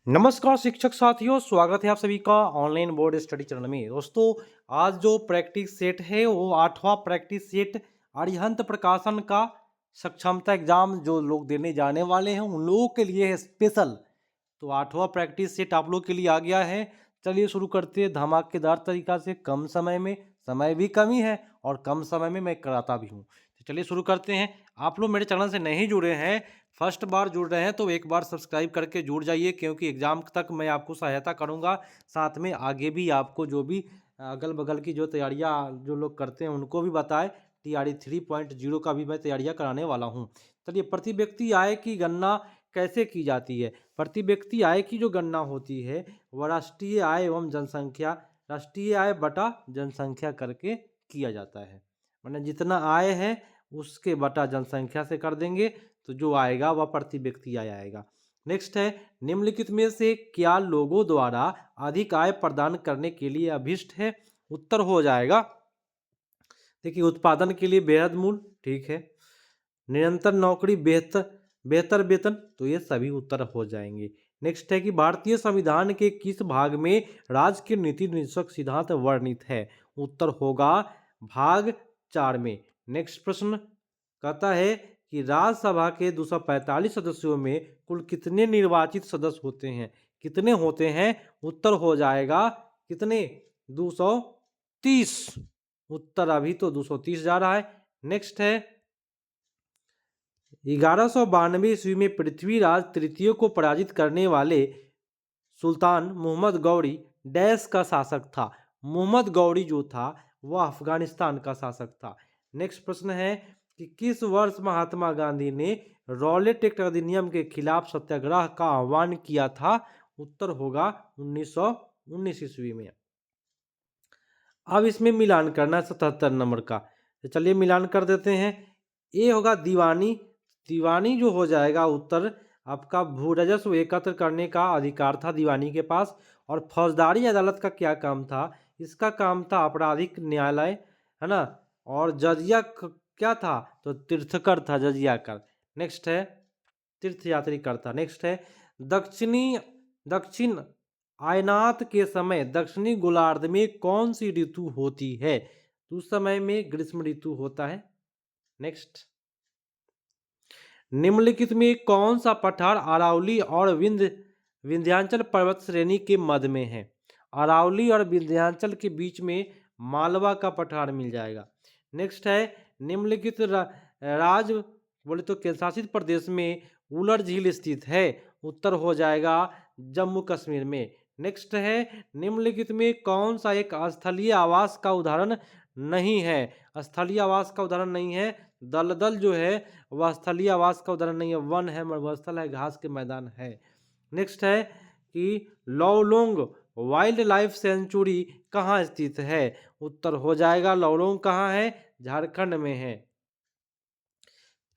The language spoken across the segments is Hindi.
नमस्कार शिक्षक साथियों, स्वागत है आप सभी का ऑनलाइन बोर्ड स्टडी चैनल में। दोस्तों, आज जो प्रैक्टिस सेट है वो 8वां प्रैक्टिस सेट अरिहंत प्रकाशन का सक्षमता एग्जाम जो लोग देने जाने वाले हैं उन लोगों के लिए है स्पेशल। तो 8वां प्रैक्टिस सेट आप लोग के लिए आ गया है। चलिए शुरू करते हैं धमाकेदार तरीका से, कम समय में। समय भी कमी है और कम समय में मैं कराता भी हूँ। तो चलिए शुरू करते हैं। आप लोग मेरे चैनल से नहीं जुड़े हैं, फर्स्ट बार जुड़ रहे हैं तो एक बार सब्सक्राइब करके जुड़ जाइए, क्योंकि एग्ज़ाम तक मैं आपको सहायता करूंगा। साथ में आगे भी आपको जो भी अगल बगल की जो तैयारियां जो लोग करते हैं उनको भी बताएं। TRE 3.0 का भी मैं तैयारियां कराने वाला हूं। चलिए, प्रति व्यक्ति आय की गणना कैसे की जाती है। प्रति व्यक्ति आय की जो गणना होती है वह राष्ट्रीय आय एवं जनसंख्या, राष्ट्रीय आय बटा जनसंख्या करके किया जाता है। मैंने जितना आय है उसके बटा जनसंख्या से कर देंगे तो जो आएगा वह प्रति व्यक्ति आय आएगा। नेक्स्ट है, निम्नलिखित में से क्या लोगों द्वारा अधिक आय प्रदान करने के लिए अभिष्ट है। उत्तर हो जाएगा, देखिए, उत्पादन के लिए बेहद मूल्य, ठीक है, निरंतर नौकरी, बेहतर बेहतर वेतन, तो ये सभी उत्तर हो जाएंगे। नेक्स्ट है कि भारतीय संविधान के किस भाग में राज्य के नीति निर्देशक सिद्धांत वर्णित है। उत्तर होगा भाग 4 में। नेक्स्ट प्रश्न कहता है कि राज्यसभा के 245 सदस्यों में कुल कितने निर्वाचित सदस्य होते हैं। कितने होते हैं, उत्तर हो जाएगा कितने, 230। उत्तर अभी तो 230 जा रहा है। नेक्स्ट है, 1192 ईस्वी में पृथ्वीराज तृतीय को पराजित करने वाले सुल्तान मोहम्मद गौरी डैश का शासक था। मोहम्मद गौरी जो था वह अफगानिस्तान का शासक था। नेक्स्ट प्रश्न है कि किस वर्ष महात्मा गांधी ने रॉलेट एक्ट अधिनियम के खिलाफ सत्याग्रह का आह्वान किया था। उत्तर होगा 1919 ईस्वी में। अब इसमें मिलान करना है 77 नंबर का, तो चलिए मिलान कर देते हैं। ये होगा दीवानी, दीवानी जो हो जाएगा उत्तर आपका भू राजस्व एकत्र करने का अधिकार था दीवानी के पास। और फौजदारी अदालत का क्या काम था, इसका काम था आपराधिक न्यायालय, है ना। और जजिया क्या था, तो तीर्थकर था, जजिया कर। नेक्स्ट है, तीर्थ यात्री करता। नेक्स्ट है, दक्षिण आयनात के समय दक्षिणी गोलार्ध में कौन सी ऋतु होती है। तो उस समय में ग्रीष्म ऋतु होता है। नेक्स्ट, निम्नलिखित में कौन सा पठार अरावली और विंध्याचल पर्वत श्रेणी के मध्य में है। अरावली और विंध्याचल के बीच में मालवा का पठार मिल जाएगा। नेक्स्ट है, निम्नलिखित राज बोले तो केंद्र शासित प्रदेश में उलर झील स्थित है। उत्तर हो जाएगा जम्मू कश्मीर में। नेक्स्ट है, निम्नलिखित में कौन सा एक स्थलीय आवास का उदाहरण नहीं है। स्थलीय आवास का उदाहरण नहीं है, दलदल जो है वह स्थलीय आवास का उदाहरण नहीं है, वन है, मरुस्थल है, घास के मैदान है। नेक्स्ट है कि लौलोंग वाइल्ड लाइफ सेंचुरी कहाँ स्थित है। उत्तर हो जाएगा लौलोंग कहाँ है, झारखंड में है।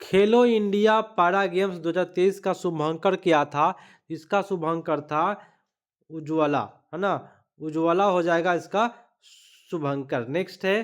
खेलो इंडिया पैरा गेम्स 2023 का शुभंकर क्या था। इसका शुभंकर था उज्ज्वला, है ना, उज्ज्वला हो जाएगा इसका शुभंकर। नेक्स्ट है,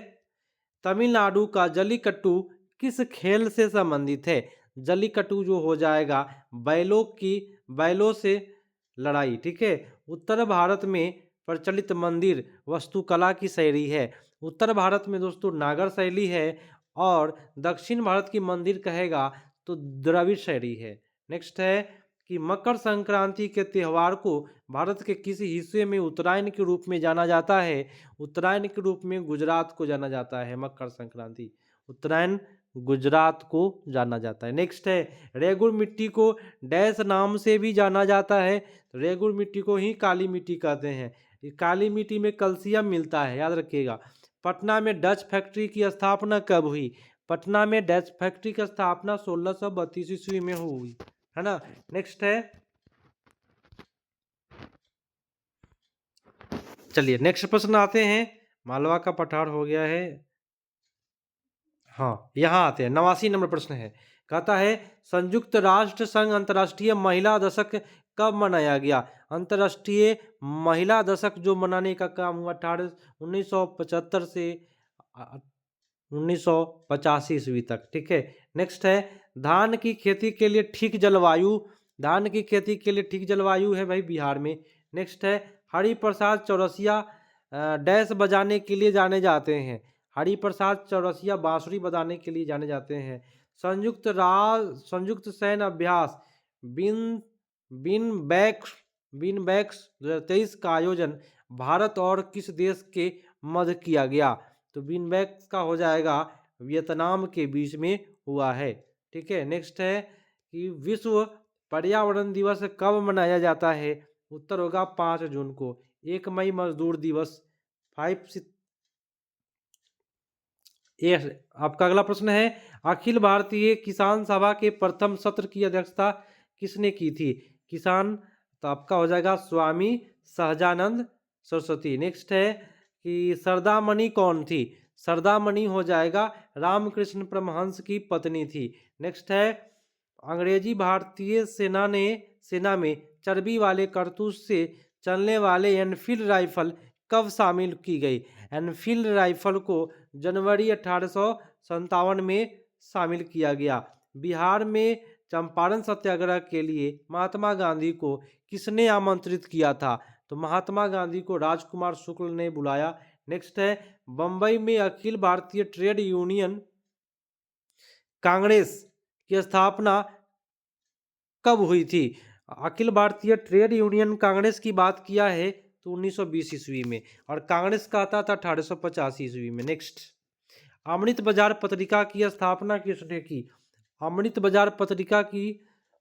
तमिलनाडु का जल्लीकट्टू किस खेल से संबंधित है। जल्लीकट्टू जो हो जाएगा बैलों से लड़ाई, ठीक है। उत्तर भारत में प्रचलित मंदिर वास्तुकला की शैली है। उत्तर भारत में दोस्तों नागर शैली है और दक्षिण भारत की मंदिर कहेगा तो द्रविड़ शैली है। नेक्स्ट है कि मकर संक्रांति के त्यौहार को भारत के किसी हिस्से में उत्तरायण के रूप में जाना जाता है। उत्तरायण के रूप में गुजरात को जाना जाता है। मकर संक्रांति उत्तरायण गुजरात को जाना जाता है। नेक्स्ट है, रेगुर मिट्टी को डैश नाम से भी जाना जाता है। रेगुर मिट्टी को ही काली मिट्टी कहते हैं। काली मिट्टी में कैल्शियम मिलता है, याद रखिएगा। पटना में डच फैक्ट्री की स्थापना कब हुई। पटना में डच फैक्ट्री की स्थापना 1632 ईस्वी में हुई, है ना। नेक्स्ट है, चलिए नेक्स्ट प्रश्न आते हैं। मालवा का पठार हो गया है। हाँ, यहाँ आते हैं, 89 नंबर प्रश्न है। कहता है संयुक्त राष्ट्र संघ अंतर्राष्ट्रीय महिला दशक कब मनाया गया। अंतर्राष्ट्रीय महिला दशक जो मनाने का काम हुआ 1975 से 1985 ईस्वी तक, ठीक है। नेक्स्ट है, धान की खेती के लिए ठीक जलवायु धान की खेती के लिए ठीक जलवायु है भाई बिहार में। नेक्स्ट है हरिप्रसाद चौरसिया डैश बजाने के लिए जाने जाते हैं। हरिप्रसाद चौरसिया बांसुरी बजाने के लिए जाने जाते हैं। संयुक्त सैन्य अभ्यास बिन बिन बैक्स 2023 का आयोजन भारत और किस देश के मध्य किया गया? तो बिन बैक्स का हो जाएगा वियतनाम के बीच में हुआ है। ठीक है, नेक्स्ट है कि विश्व पर्यावरण दिवस कब मनाया जाता है? उत्तर होगा 5 जून को। 1 मई मजदूर दिवस, 5 ये आपका अगला प्रश्न है अखिल भारतीय किसान सभा के प्रथम सत्र की अध्यक्षता किसने की थी? किसान, तो आपका हो जाएगा स्वामी सहजानंद सरस्वती। नेक्स्ट है कि सरदामणि कौन थी? सरदामणि हो जाएगा रामकृष्ण परमहंस की पत्नी थी। नेक्स्ट है अंग्रेजी भारतीय सेना में चर्बी वाले कारतूस से चलने वाले एनफील्ड राइफल कब शामिल की गई? एनफील्ड राइफल को जनवरी 1857 में शामिल किया गया। बिहार में चंपारण सत्याग्रह के लिए महात्मा गांधी को किसने आमंत्रित किया था? तो महात्मा गांधी को राजकुमार शुक्ल ने बुलाया। नेक्स्ट है बंबई में अखिल भारतीय ट्रेड यूनियन कांग्रेस की स्थापना कब हुई थी? अखिल भारतीय ट्रेड यूनियन कांग्रेस की बात किया है तो 1920 ईस्वी में, और कांग्रेस का आता था 1885 ईस्वी में। नेक्स्ट अमृत बाजार पत्रिका की स्थापना किसने की? अमृत बाजार पत्रिका की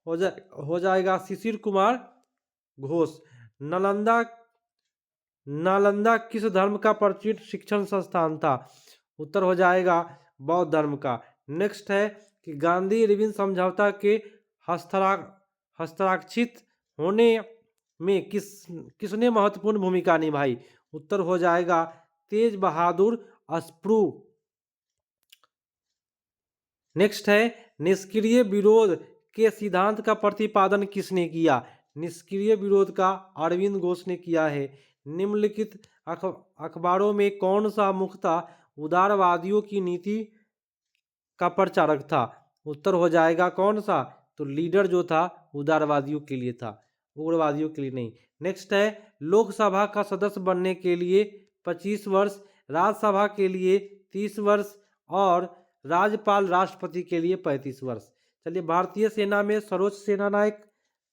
हो जाएगा शिशिर कुमार घोष। नालंदा नालंदा किस धर्म का प्रचलित शिक्षण संस्थान था? उत्तर हो जाएगा बौद्ध धर्म का। नेक्स्ट है कि गांधी इरविन समझौता के हस्ताक्षरित होने में किसने महत्वपूर्ण भूमिका निभाई? उत्तर हो जाएगा तेज बहादुर अस्प्रू। नेक्स्ट है निष्क्रिय विरोध के सिद्धांत का प्रतिपादन किसने किया? निष्क्रिय विरोध का अरविंद घोष ने किया है। निम्नलिखित अखबारों में कौन सा मुख्यतः उदारवादियों की नीति का प्रचारक था? उत्तर हो जाएगा कौन सा? तो लीडर जो था उदारवादियों के लिए था, उग्रवादियों के लिए नहीं। नेक्स्ट है लोकसभा का सदस्य बनने के लिए 25 वर्ष, राज्यसभा के लिए 30 वर्ष और राज्यपाल राष्ट्रपति के लिए 35 वर्ष। चलिए भारतीय सेना में सर्वोच्च सेनानायक,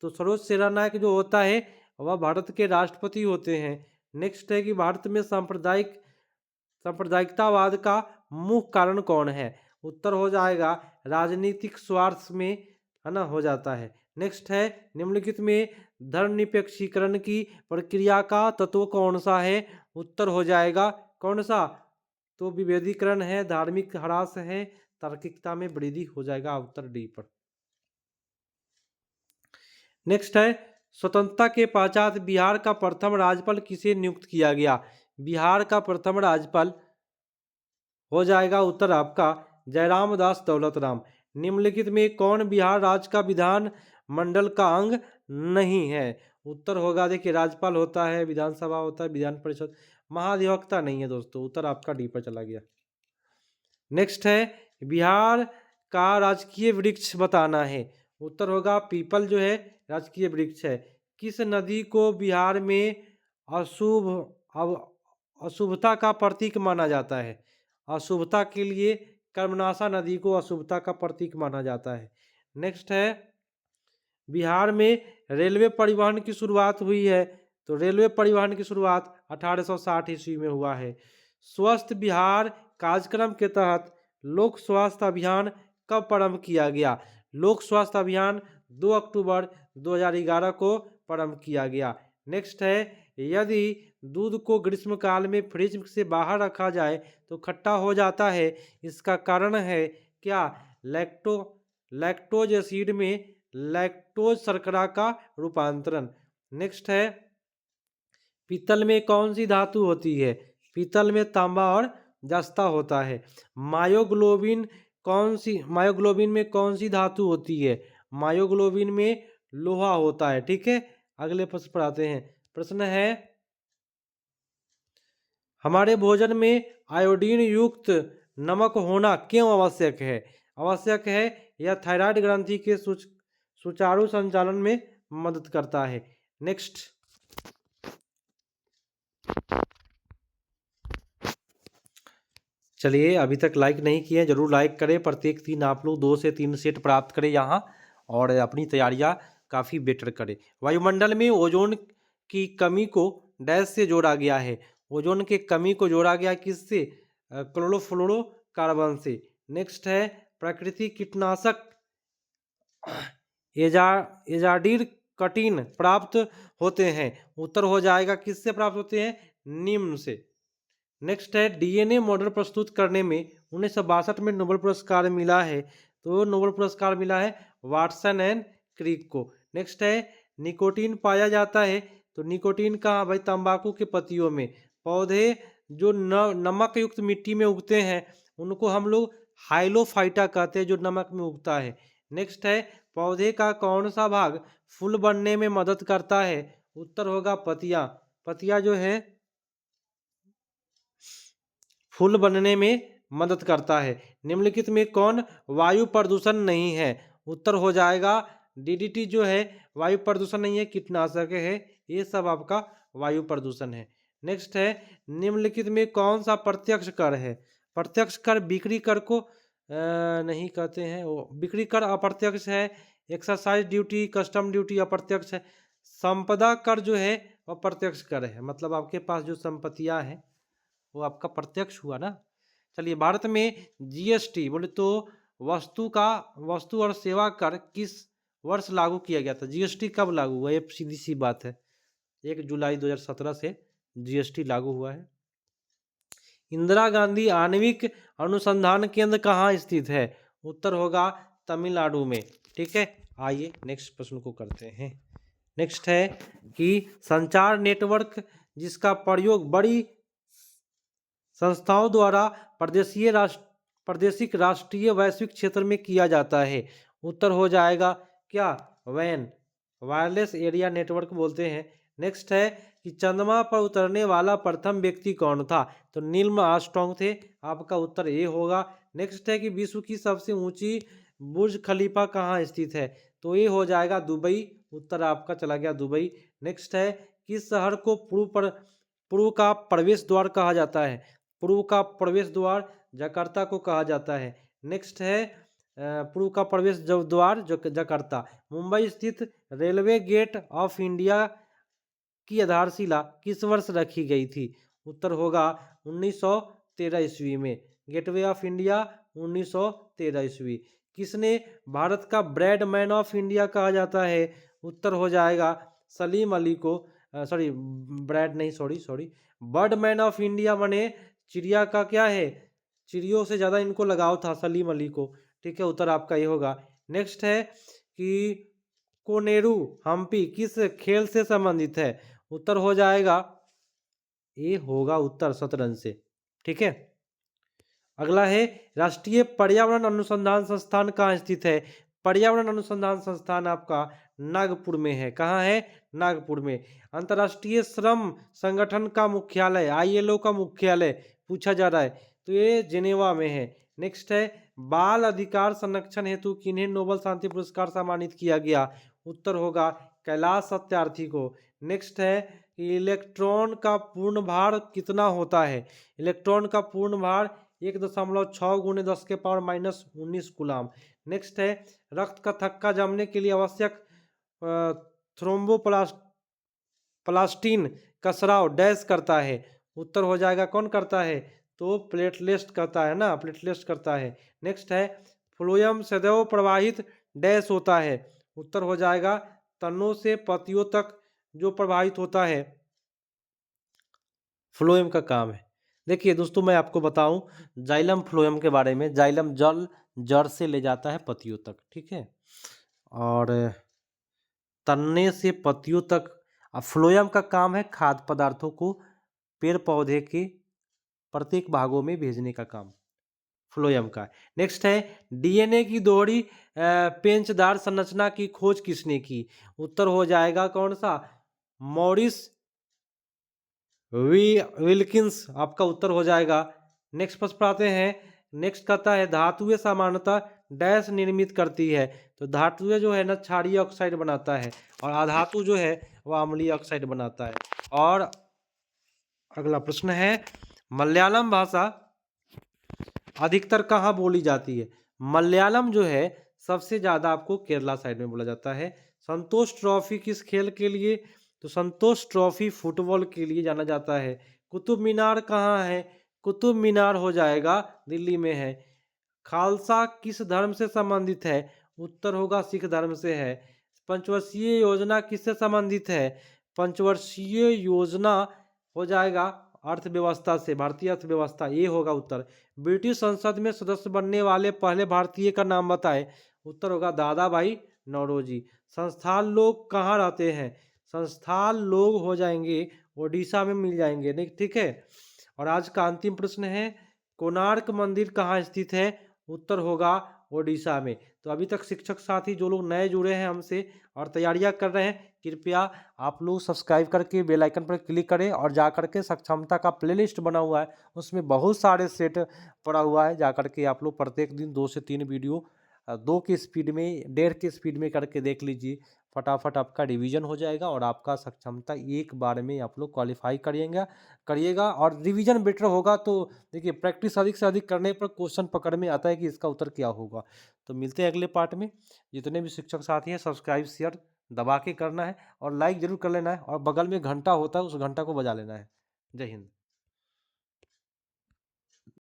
तो सर्वोच्च सेनानायक जो होता है वह भारत के राष्ट्रपति होते हैं। नेक्स्ट है कि भारत में सांप्रदायिकतावाद का मुख्य कारण कौन है? उत्तर हो जाएगा राजनीतिक स्वार्थ में, है ना, हो जाता है। नेक्स्ट है निम्नलिखित में धर्मनिरपेक्षीकरण की प्रक्रिया का तत्व कौन सा है? उत्तर हो जाएगा कौन सा? तो विभेदीकरण है, धार्मिक ह्रास है, तार्किकता में वृद्धि हो जाएगा उत्तर डी पर। नेक्स्ट है स्वतंत्रता के पश्चात बिहार का प्रथम राज्यपाल किसे नियुक्त किया गया? बिहार का प्रथम राज्यपाल हो जाएगा उत्तर आपका जयराम दास दौलत राम। निम्नलिखित में कौन बिहार राज्य का विधान मंडल का अंग नहीं है? उत्तर होगा, देखिए राज्यपाल होता है, विधानसभा होता है, विधान परिषद, महाधिवक्ता नहीं है दोस्तों। उत्तर आपका डी पर चला गया। नेक्स्ट है बिहार का राजकीय वृक्ष बताना है। उत्तर होगा पीपल जो है राजकीय वृक्ष है। किस नदी को बिहार में अशुभता का प्रतीक माना जाता है? अशुभता के लिए कर्मनाशा नदी को अशुभता का प्रतीक माना जाता है। नेक्स्ट है बिहार में रेलवे परिवहन की शुरुआत हुई है, तो रेलवे परिवहन की शुरुआत 1860 ईस्वी में हुआ है। स्वस्थ बिहार कार्यक्रम के तहत लोक स्वास्थ्य अभियान कब प्रारंभ किया गया? लोक स्वास्थ्य अभियान 2 अक्टूबर 2011 को प्रारंभ किया गया। नेक्स्ट है यदि दूध को ग्रीष्मकाल में फ्रिज से बाहर रखा जाए तो खट्टा हो जाता है, इसका कारण है क्या? लैक्टोज एसिड में लैक्टोज शर्करा का रूपांतरण। नेक्स्ट है पीतल में कौन सी धातु होती है? पीतल में तांबा और जस्ता होता है। मायोग्लोबिन में कौन सी धातु होती है? मायोग्लोबिन में लोहा होता है। ठीक है, अगले प्रश्न पर आते हैं। प्रश्न है हमारे भोजन में आयोडीन युक्त नमक होना क्यों आवश्यक है? आवश्यक है यह थायराइड ग्रंथि के सुचारू संचालन में मदद करता है। नेक्स्ट, चलिए अभी तक लाइक नहीं किए हैं, जरूर लाइक करें। प्रत्येक दिन आप लोग 2 से 3 सेट प्राप्त करें यहाँ, और अपनी तैयारियाँ काफ़ी बेटर करें। वायुमंडल में ओजोन की कमी को डैश से जोड़ा गया है। ओजोन की कमी को जोड़ा गया किससे? क्लोरोफ्लोरोकार्बन से। नेक्स्ट है, प्राकृतिक कीटनाशक एजाडिर कटिन प्राप्त होते हैं। उत्तर हो जाएगा किससे प्राप्त होते हैं? निम्न से। नेक्स्ट है, डीएनए मॉडल प्रस्तुत करने में 1962 में नोबेल पुरस्कार मिला है। तो नोबेल पुरस्कार मिला है वाटसन एंड क्रिक को। नेक्स्ट है, निकोटीन पाया जाता है। तो निकोटीन कहाँ भाई? तंबाकू के पत्तियों में। पौधे जो नमक युक्त मिट्टी में उगते हैं उनको हम लोग हाइलोफाइटा कहते हैं, जो नमक में उगता है। नेक्स्ट है, पौधे का कौन सा भाग फूल बनने में मदद करता है? उत्तर होगा पत्तियां। पत्तियां जो है फूल बनने में मदद करता है। निम्नलिखित में कौन वायु प्रदूषण नहीं है? उत्तर हो जाएगा डीडीटी जो है वायु प्रदूषण नहीं है, कीटनाशक है। ये सब आपका वायु प्रदूषण है। नेक्स्ट है, निम्नलिखित में कौन सा प्रत्यक्ष कर है? प्रत्यक्ष कर बिक्री कर को नहीं कहते हैं, वो बिक्री कर अप्रत्यक्ष है। एक्सरसाइज ड्यूटी, कस्टम ड्यूटी अप्रत्यक्ष है। संपदा कर जो है अप्रत्यक्ष कर है, मतलब आपके पास जो संपत्तियां हैं वो आपका प्रत्यक्ष हुआ ना। चलिए, भारत में जीएसटी बोले तो वस्तु और सेवा कर किस वर्ष लागू किया गया था? जीएसटी कब लागू हुआ? ये सीधी सी बात है, 1 जुलाई 2017 से जीएसटी लागू हुआ है। इंदिरा गांधी आणविक अनुसंधान केंद्र कहाँ स्थित है? उत्तर होगा तमिलनाडु में। ठीक है, आइए नेक्स्ट प्रश्न को करते हैं। नेक्स्ट है कि संचार नेटवर्क जिसका प्रयोग बड़ी संस्थाओं द्वारा प्रादेशिक, राष्ट्रीय, वैश्विक क्षेत्र में किया जाता है। उत्तर हो जाएगा क्या? वैन, वायरलेस एरिया नेटवर्क बोलते हैं। नेक्स्ट है कि चंद्रमा पर उतरने वाला प्रथम व्यक्ति कौन था? तो नील आर्मस्ट्रांग थे। आपका उत्तर ए होगा। नेक्स्ट है कि विश्व की सबसे ऊंची बुर्ज खलीफा कहाँ स्थित है? तो ये हो जाएगा दुबई। उत्तर आपका चला गया दुबई। नेक्स्ट है, किस शहर को पूर्व का प्रवेश द्वार कहा जाता है? पूर्व का प्रवेश द्वार जकार्ता को कहा जाता है। नेक्स्ट है, पूर्व का प्रवेश द्वार जकार्ता। मुंबई स्थित रेलवे गेट ऑफ इंडिया की आधारशिला किस वर्ष रखी गई थी? उत्तर होगा 1913 ईस्वी में। गेटवे ऑफ इंडिया 1913 ईस्वी। किसने भारत का ब्रेड मैन ऑफ इंडिया कहा जाता है? उत्तर हो जाएगा सलीम अली को। सॉरी, ब्रेड नहीं, sorry, bird man of India बने चिड़िया का क्या है? चिड़ियों से ज़्यादा इनको लगाव था सलीम अली को। ठीक है, उत्तर आपका ये होगा। नेक्स्ट है कि कोनेरू हम्पी किस खेल से संबंधित है? उत्तर हो जाएगा ये होगा उत्तर शतरंज से। ठीक है, अगला है, राष्ट्रीय पर्यावरण अनुसंधान संस्थान कहाँ स्थित है? पर्यावरण अनुसंधान संस्थान आपका नागपुर में है। कहाँ है? नागपुर में। अंतर्राष्ट्रीय श्रम संगठन का मुख्यालय, आईएलओ का मुख्यालय पूछा जा रहा है, तो ये जिनेवा में है। नेक्स्ट है, बाल अधिकार संरक्षण हेतु किन्हें नोबेल शांति पुरस्कार सम्मानित किया गया? उत्तर होगा कैलाश सत्यार्थी को। नेक्स्ट है, इलेक्ट्रॉन का पूर्ण भार कितना होता है? इलेक्ट्रॉन का पूर्ण भार 1.6 गुणे 10 के पावर -19 कूलाम। नेक्स्ट है, रक्त का थक्का जमने के लिए आवश्यक थ्रोम्बोप्लास्टिन का स्राव डैश करता है? उत्तर हो जाएगा कौन करता है? तो प्लेटलेट करता है ना, प्लेटलेट करता है। नेक्स्ट है, फ्लोएम सदैव प्रवाहित डैश होता है? उत्तर हो जाएगा तनों से पत्तियों तक जो प्रवाहित होता है फ्लोएम का काम है। देखिए दोस्तों, मैं आपको बताऊं जाइलम फ्लोएम के बारे में। जाइलम जल जड़ से ले जाता है पत्तियों तक। ठीक है, और तने से पत्तियों तक। फ्लोएम का काम है खाद्य पदार्थों को पेड़ पौधे के प्रत्येक भागों में भेजने का काम फ्लोएम का। नेक्स्ट है, डीएनए की दोहरी पेंचदार संरचना की खोज किसने की? उत्तर हो जाएगा कौन सा? मॉरिस विल्किंस आपका उत्तर हो जाएगा। नेक्स्ट प्रश्न पर आते हैं। नेक्स्ट कहता है, धातुएं सामान्यतः डैश निर्मित करती है। तो धातुएं जो है ना क्षारीय ऑक्साइड बनाता है और अधातु जो है वह अम्लीय ऑक्साइड बनाता है। और अगला प्रश्न है, मलयालम भाषा अधिकतर कहाँ बोली जाती है? मलयालम जो है सबसे ज़्यादा आपको केरला साइड में बोला जाता है। संतोष ट्रॉफी किस खेल के लिए? तो संतोष ट्रॉफी फुटबॉल के लिए जाना जाता है। कुतुब मीनार कहाँ है? कुतुब मीनार हो जाएगा दिल्ली में है। खालसा किस धर्म से संबंधित है? उत्तर होगा सिख धर्म से है। पंचवर्षीय योजना किससे संबंधित है? पंचवर्षीय योजना हो जाएगा अर्थव्यवस्था से, भारतीय अर्थव्यवस्था, ये होगा उत्तर। ब्रिटिश संसद में सदस्य बनने वाले पहले भारतीय का नाम बताएं। उत्तर होगा दादा भाई नौरोजी। संस्थान लोग कहाँ रहते हैं? संस्थान लोग हो जाएंगे ओडिशा में मिल जाएंगे, नहीं? ठीक है। और आज का अंतिम प्रश्न है, कोणार्क मंदिर कहाँ स्थित है? उत्तर होगा ओडिशा में। तो अभी तक शिक्षक साथी जो लोग नए जुड़े हैं हमसे और तैयारियां कर रहे हैं, कृपया आप लोग सब्सक्राइब करके बेल आइकन पर क्लिक करें और जा करके सक्षमता का प्लेलिस्ट बना हुआ है, उसमें बहुत सारे सेट पड़ा हुआ है। जा करके आप लोग प्रत्येक दिन 2 से 3 वीडियो 2 की स्पीड में, 1.5 की स्पीड में करके देख लीजिए। फटाफट आपका रिवीजन हो जाएगा और आपका सक्षमता एक बार में आप लोग क्वालिफाई करिएगा। और रिवीजन बेटर होगा तो देखिए, प्रैक्टिस अधिक से अधिक करने पर क्वेश्चन पकड़ में आता है कि इसका उत्तर क्या होगा। तो मिलते हैं अगले पार्ट में। जितने भी शिक्षक साथी हैं, सब्सक्राइब शेयर दबा के करना है और लाइक जरूर कर लेना है और बगल में घंटा होता है उस घंटा को बजा लेना है। जय हिंद।